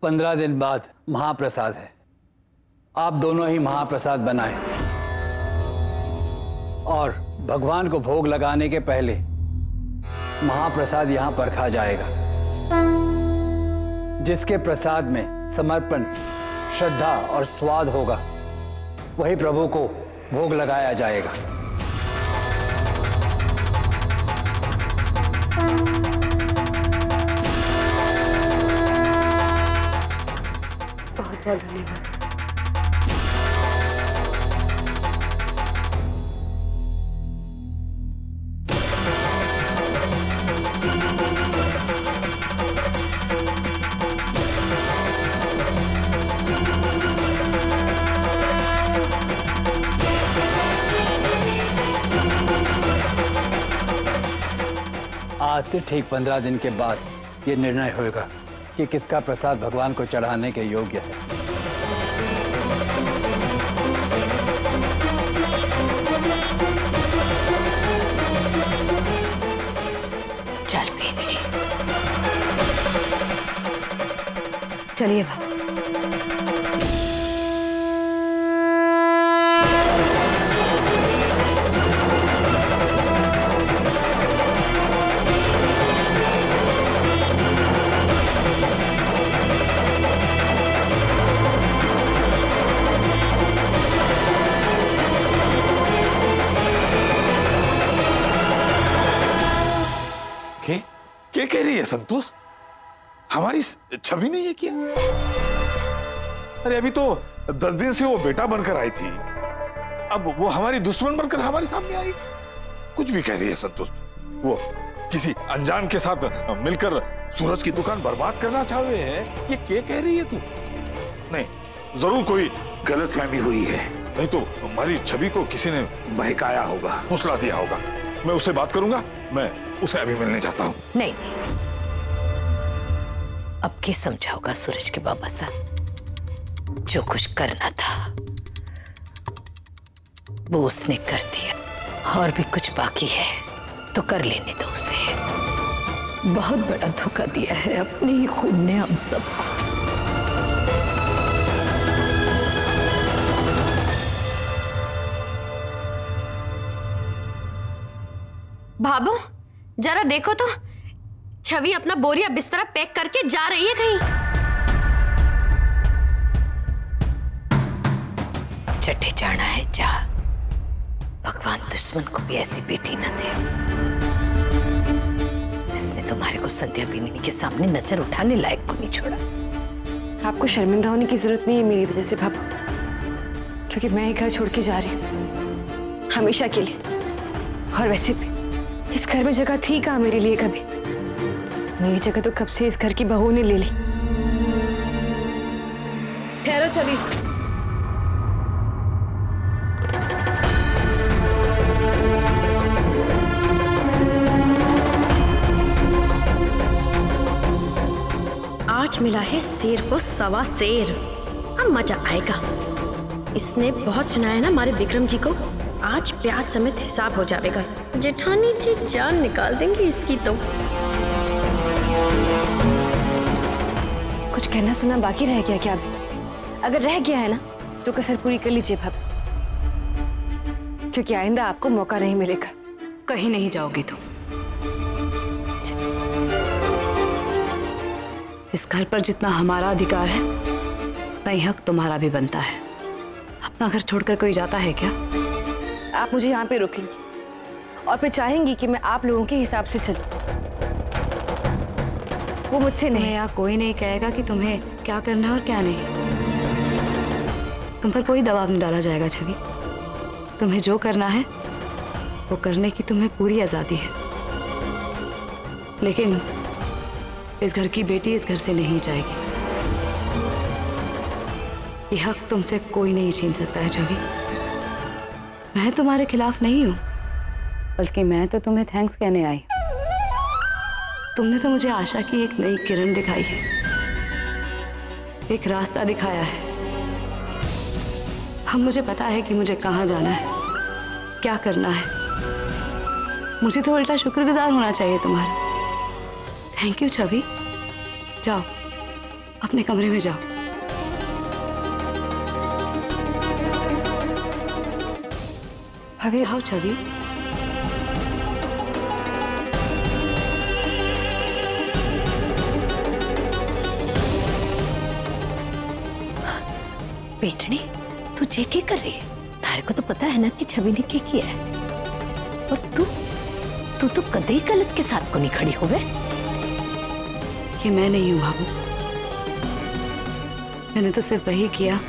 15 दिन बाद महाप्रसाद है। आप दोनों ही महाप्रसाद बनाएं और भगवान को भोग लगाने के पहले महाप्रसाद यहां पर खा जाएगा। जिसके प्रसाद में समर्पण, श्रद्धा और स्वाद होगा वही प्रभु को भोग लगाया जाएगा। बहुत बहुत धन्यवाद। आज से ठीक 15 दिन के बाद ये निर्णय होगा कि किसका प्रसाद भगवान को चढ़ाने के योग्य है। चल बेटी, चलिए बाबा। क्या कह रही है संतोष? हमारी छवि ने ये किया? अरे अभी तो 10 दिन से वो बेटा बनकर आई थी, अब वो हमारी दुश्मन बनकर हमारे सामने आई। कुछ भी कह रही है संतोष। वो किसी अनजान के साथ मिलकर सूरज की दुकान बर्बाद करना चाह रहे हैं, ये क्या कह रही है तू? नहीं, जरूर कोई गलतफहमी हुई है, नहीं तो हमारी छवि को किसी ने बहकाया होगा, फुसला दिया होगा। मैं उससे बात करूंगा, मैं उसे अभी मिलने जाता हूं। नहीं, अब क्या समझाओगा सूरज के बाबा साहब? जो कुछ करना था वो उसने कर दिया, और भी कुछ बाकी है तो कर लेने दो उसे। बहुत बड़ा धोखा दिया है अपने ही खून ने हम सबको। भाभू जरा देखो तो, छवि अपना बोरिया बिस्तरा पैक करके जा रही है कहीं। चट्टे जाना है जा, भगवान दुश्मन को भी ऐसी बेटी न दे। इसने तुम्हारे को संध्या बीननी के सामने नजर उठाने लायक को नहीं छोड़ा। आपको शर्मिंदा होने की जरूरत नहीं है मेरी वजह से भाभू, क्योंकि मैं ही घर छोड़ के जा रही हूँ हमेशा के लिए। और वैसे भी इस घर में जगह थी कहाँ मेरे लिए? कभी मेरी जगह तो कब से इस घर की बहू ने ले ली। ठहरो छवि, आज मिला है शेर को सवा शेर, अब मजा आएगा। इसने बहुत सुनाया है ना हमारे विक्रम जी को, आज प्याज समेत हिसाब हो जाएगा। जेठानी जी जान निकाल देंगे इसकी तो। कुछ कहना सुना बाकी रह गया क्या अभी? अगर रह गया है ना तो कसर पूरी कर लीजिए भाभी, क्योंकि आइंदा आपको मौका नहीं मिलेगा। कहीं नहीं जाओगी तुम। इस घर पर जितना हमारा अधिकार है उतना ही हक तुम्हारा भी बनता है। अपना घर छोड़कर कोई जाता है क्या? आप मुझे यहाँ पे रोकेंगी और फिर चाहेंगी कि मैं आप लोगों के हिसाब से चलूं। वो मुझसे नहीं। यहाँ कोई नहीं कहेगा कि तुम्हें क्या करना है और क्या नहीं। तुम पर कोई दबाव नहीं डाला जाएगा छवि। तुम्हें जो करना है वो करने की तुम्हें पूरी आजादी है, लेकिन इस घर की बेटी इस घर से नहीं जाएगी। ये हक तुमसे कोई नहीं छीन सकता है छवि। मैं तुम्हारे खिलाफ नहीं हूं, बल्कि मैं तो तुम्हें थैंक्स कहने आई। तुमने तो मुझे आशा की एक नई किरण दिखाई है, एक रास्ता दिखाया है। अब मुझे पता है कि मुझे कहाँ जाना है, क्या करना है। मुझे तो उल्टा शुक्रगुजार होना चाहिए तुम्हारा। थैंक यू छवि। जाओ अब अपने कमरे में जाओ। भाभी जाओ छवि। बेटनी, तू ये क्या कर रही है? तारे को तो पता है ना कि छवि ने क्या किया है। और तू तो कदे गलत के साथ को नहीं खड़ी हो गए। ये मैं नहीं हूं बाबू, मैंने तो सिर्फ वही किया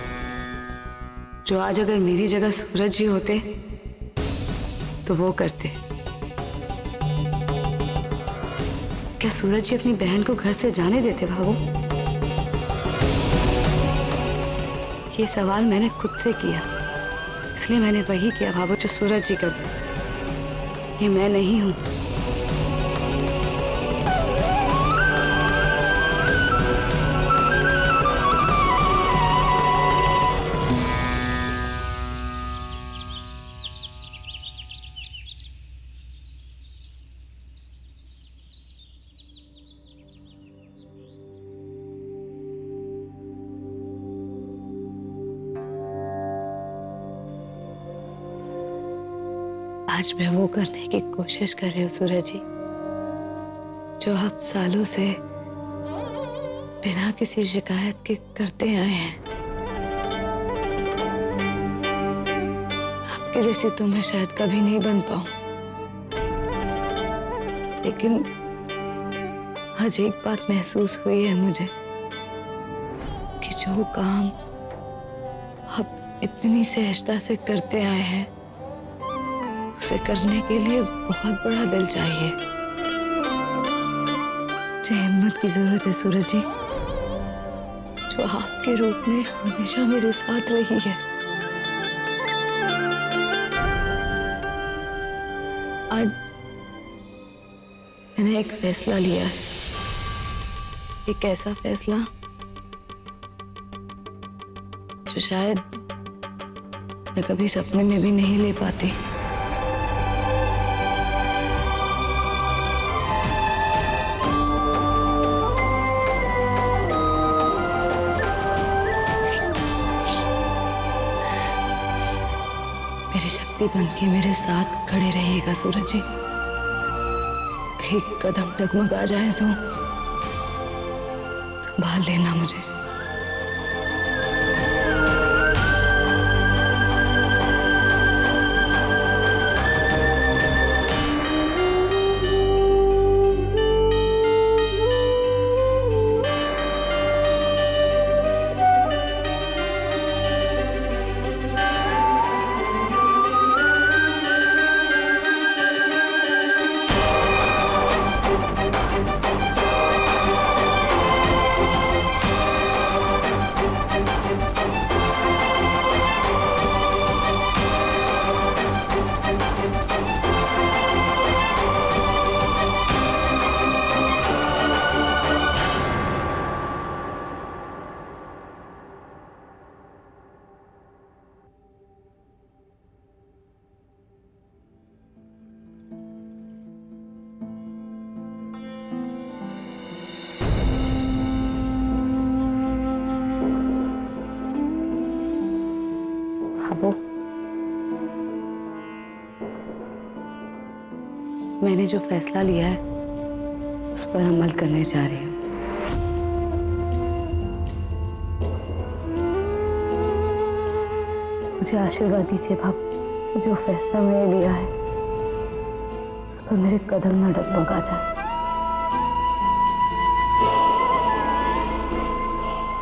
जो आज अगर मेरी जगह सूरज जी होते तो वो करते। क्या सूरज जी अपनी बहन को घर से जाने देते बाबू? ये सवाल मैंने खुद से किया, इसलिए मैंने वही किया बाबू जो सूरज जी करते। ये मैं नहीं हूं। आज मैं वो करने की कोशिश कर रही हूँ सूरज जी जो आप सालों से बिना किसी शिकायत के करते आए हैं। आपके जैसी तो मैं शायद कभी नहीं बन पाऊं, लेकिन आज एक बात महसूस हुई है मुझे कि जो काम आप इतनी सहजता से करते आए हैं उसे करने के लिए बहुत बड़ा दिल चाहिए। मुझे हिम्मत की जरूरत है सूरज जी, जो आपके रूप में हमेशा मेरे साथ रही है। आज मैंने एक फैसला लिया है, एक ऐसा फैसला जो शायद मैं कभी सपने में भी नहीं ले पाती। मेरी शक्ति बनके मेरे साथ खड़े रहिएगा सूरज जी। कहीं कदम डगमगा जाए तो संभाल लेना मुझे। बाबू, मैंने जो फैसला लिया है उस पर अमल करने जा रही हूँ। मुझे आशीर्वाद दीजिए बाबू, जो फैसला मैंने लिया है उस पर मेरे कदम न डगमगा जाए।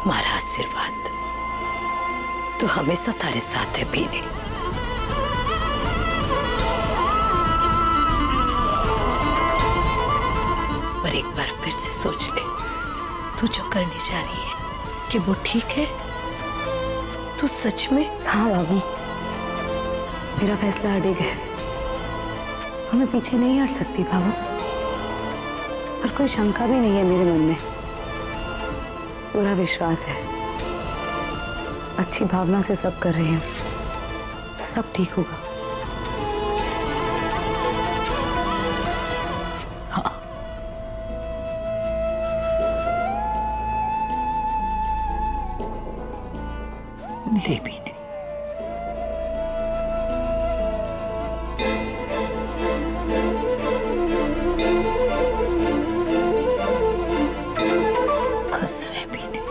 हमारा आशीर्वाद तो हमेशा तारे साथ है बेनी। पर एक बार फिर से सोच ले, तू जो करने जा रही है कि वो ठीक है? तू सच में? हाँ बाबू, मेरा फैसला अड़िग है और मैं पीछे नहीं हट सकती बाबू। और कोई शंका भी नहीं है मेरे मन में, पूरा विश्वास है। अच्छी भावना से सब कर रही हूँ, सब ठीक होगा। ले भी नहीं। खुश रह भी नहीं।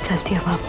चलती अब आप।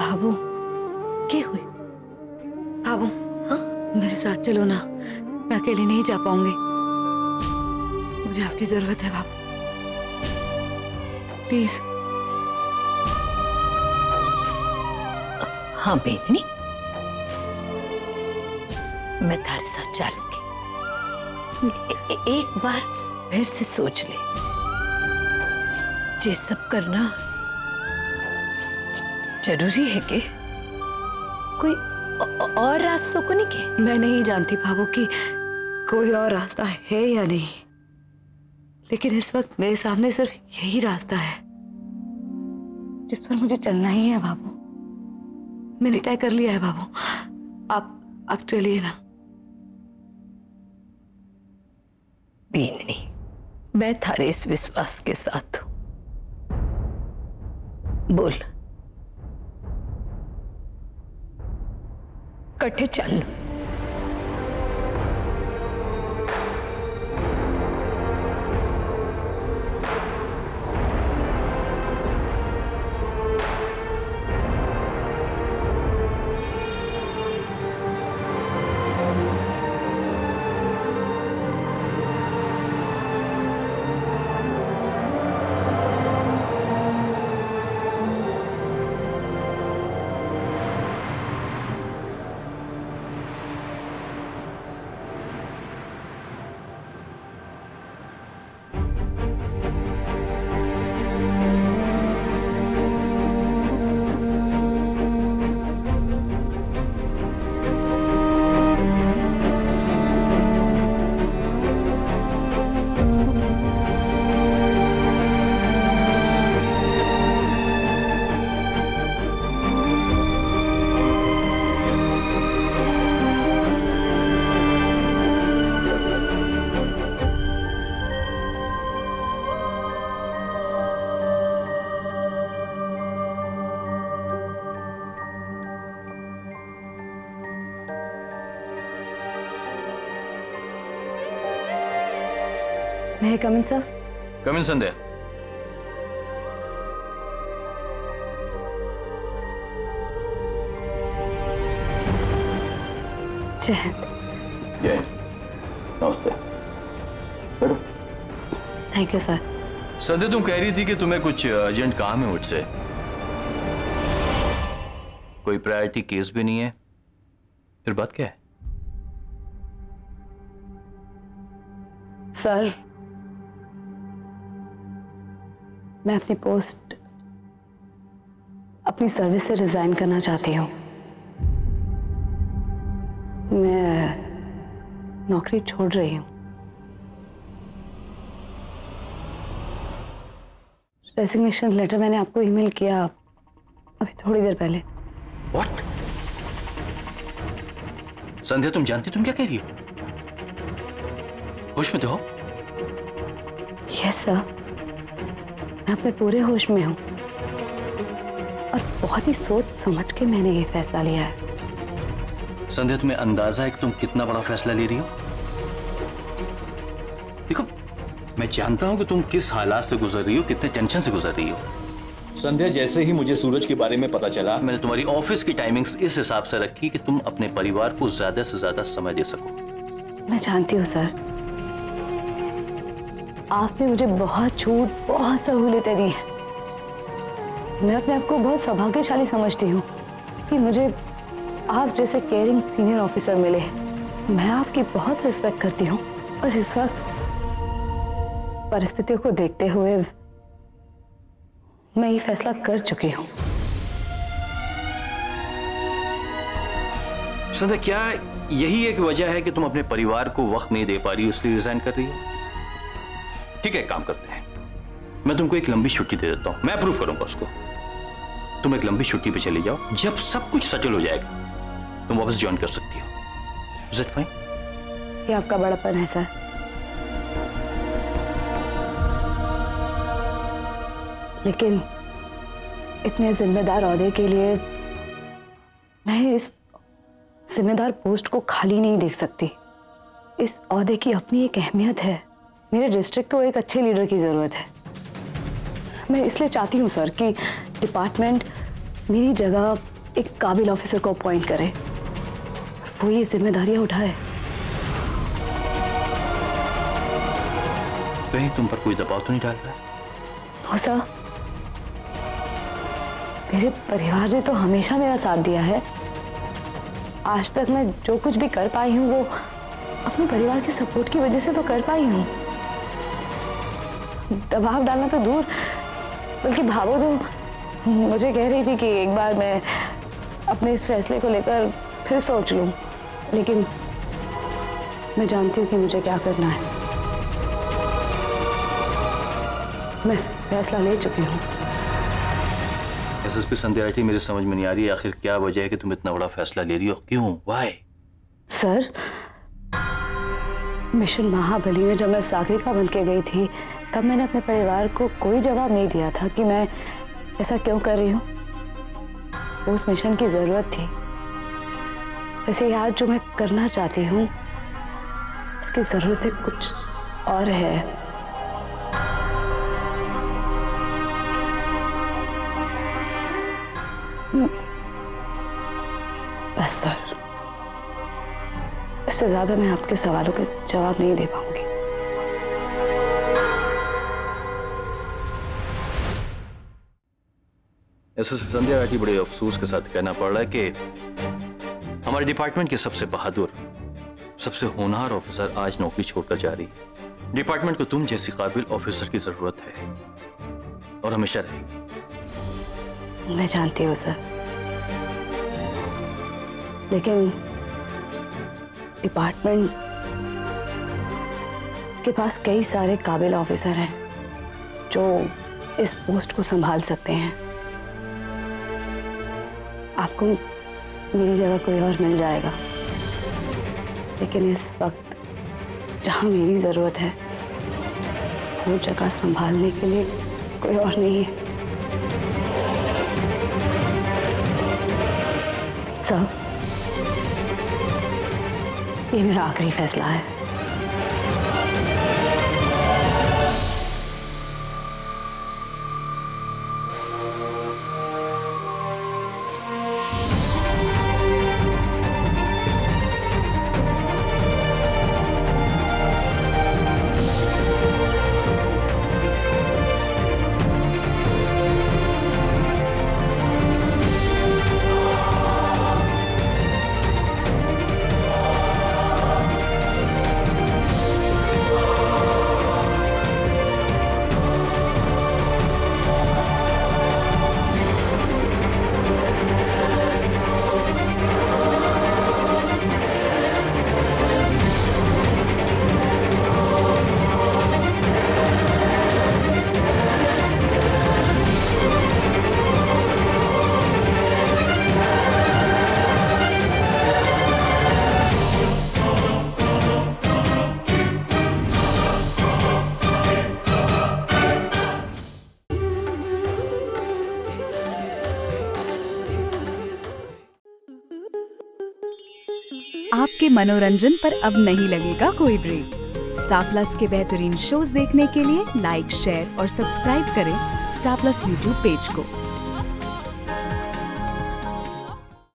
बाबू क्या हुई? बाबू हाँ मेरे साथ चलो ना, मैं अकेले नहीं जा पाऊंगी। मुझे आपकी जरूरत है बाबू, प्लीज। हाँ बेननी, मैं थारे साथ चलूंगी। एक बार फिर से सोच ले, ये सब करना जरूरी है कि कोई और रास्तों को नहीं के? मैं नहीं जानती बाबू कि कोई और रास्ता है या नहीं, लेकिन इस वक्त मेरे सामने सिर्फ यही रास्ता है जिस पर मुझे चलना ही है बाबू। मैंने तय कर लिया है बाबू, आप चलिए ना। बीननी, मैं थारे इस विश्वास के साथ हूं। बोल, कट्ठे चल। मैं कम इन सर? कम इन संध्या। जय हिंद। जय हिंद। नमस्ते। बैठो। Thank you sir. संध्या, तुम कह रही थी कि तुम्हें कुछ अर्जेंट काम है मुझसे। कोई प्रायोरिटी केस भी नहीं है, फिर बात क्या है? सर, मैं अपनी पोस्ट, अपनी सर्विस से रिजाइन करना चाहती हूँ। मैं नौकरी छोड़ रही हूँ। रेजिग्नेशन लेटर मैंने आपको ईमेल किया अभी थोड़ी देर पहले। What? संध्या, तुम जानती तुम क्या कह रही हो? होश में तो हो? यस सर, मैं अपने पूरे होश में हूँ और बहुत ही सोच समझ के मैंने ये फैसला लिया है। संध्या, तुम्हें अंदाजा है कि तुम कितना बड़ा फैसला ले रही हो? देखो, मैं जानता हूं कि तुम किस हालात से गुजर रही हो, कितने टेंशन से गुजर रही हो। संध्या, जैसे ही मुझे सूरज के बारे में पता चला, मैंने तुम्हारी ऑफिस की टाइमिंग्स इस हिसाब से रखी कि तुम अपने परिवार को ज्यादा से ज्यादा समय दे सको। मैं जानती हूँ सर, आपने मुझे बहुत छूट, बहुत सहूलियतें दी हैं। मैं अपने आप को बहुत सौभाग्यशाली समझती हूँ कि मुझे आप जैसे केयरिंग सीनियर ऑफिसर मिले। मैं आपकी बहुत रिस्पेक्ट करती हूँ और इस वक्त परिस्थितियों को देखते हुए मैं ये फैसला कर चुकी हूँ। संध्या, क्या यही एक वजह है कि तुम अपने परिवार को वक्त नहीं दे पा रही हो, इसलिए रिजाइन कर रही हो? ठीक है, काम करते हैं, मैं तुमको एक लंबी छुट्टी दे देता हूं, मैं अप्रूव करूंगा उसको। तुम एक लंबी छुट्टी पे चली जाओ, जब सब कुछ सेटल हो जाएगा तुम वापस ज्वाइन कर सकती हो। Is it fine? ये आपका बड़ापन है सर, लेकिन इतने जिम्मेदार ओहदे के लिए मैं इस जिम्मेदार पोस्ट को खाली नहीं देख सकती। इस ओहदे की अपनी एक अहमियत है। मेरे डिस्ट्रिक्ट को एक अच्छे लीडर की जरूरत है। मैं इसलिए चाहती हूँ सर कि डिपार्टमेंट मेरी जगह एक काबिल ऑफिसर को अपॉइंट करे और वो ये जिम्मेदारियां उठाए। कहीं तुम पर कोई दबाव तो नहीं डाल रहा? हो सर, मेरे परिवार ने तो हमेशा मेरा साथ दिया है। आज तक मैं जो कुछ भी कर पाई हूँ वो अपने परिवार के सपोर्ट की वजह से तो कर पाई हूँ। दबाव डालना तो दूर, बल्कि भावो तो मुझे कह रही थी कि एक बार मैं अपने इस फैसले को लेकर फिर सोच लूं, लेकिन मैं जानती हूँ कि मुझे क्या करना है। मैं फैसला ले चुकी हूँ। एसएसपी संध्या राठी, मेरी समझ में नहीं आ रही आखिर क्या वजह है कि तुम इतना बड़ा फैसला ले रही हो? क्यों? व्हाई? सर, मिशन महाबली में जब मैं सागरिका बन के गई थी तब मैंने अपने परिवार को कोई जवाब नहीं दिया था कि मैं ऐसा क्यों कर रही हूँ। उस मिशन की जरूरत थी। वैसे आज जो मैं करना चाहती हूँ इसकी जरूरत है कुछ और है। बस सर, इससे ज्यादा मैं आपके सवालों के जवाब नहीं दे पाऊंगी। एसएसपी संध्या राठी, बड़े अफसोस के साथ कहना पड़ रहा है कि हमारे डिपार्टमेंट के सबसे बहादुर, सबसे होनहार ऑफिसर आज नौकरी छोड़कर जा रही है। डिपार्टमेंट को तुम जैसी काबिल ऑफिसर की जरूरत है और हमेशा रहेगी। मैं जानती हूँ सर, लेकिन डिपार्टमेंट के पास कई सारे काबिल ऑफिसर हैं जो इस पोस्ट को संभाल सकते हैं। आपको मेरी जगह कोई और मिल जाएगा, लेकिन इस वक्त जहां मेरी जरूरत है वो जगह संभालने के लिए कोई और नहीं है। सर, ये मेरा आखिरी फैसला है। आपके मनोरंजन पर अब नहीं लगेगा कोई ब्रेक। स्टार प्लस के बेहतरीन शोज देखने के लिए लाइक, शेयर और सब्सक्राइब करें स्टार प्लस यूट्यूब पेज को।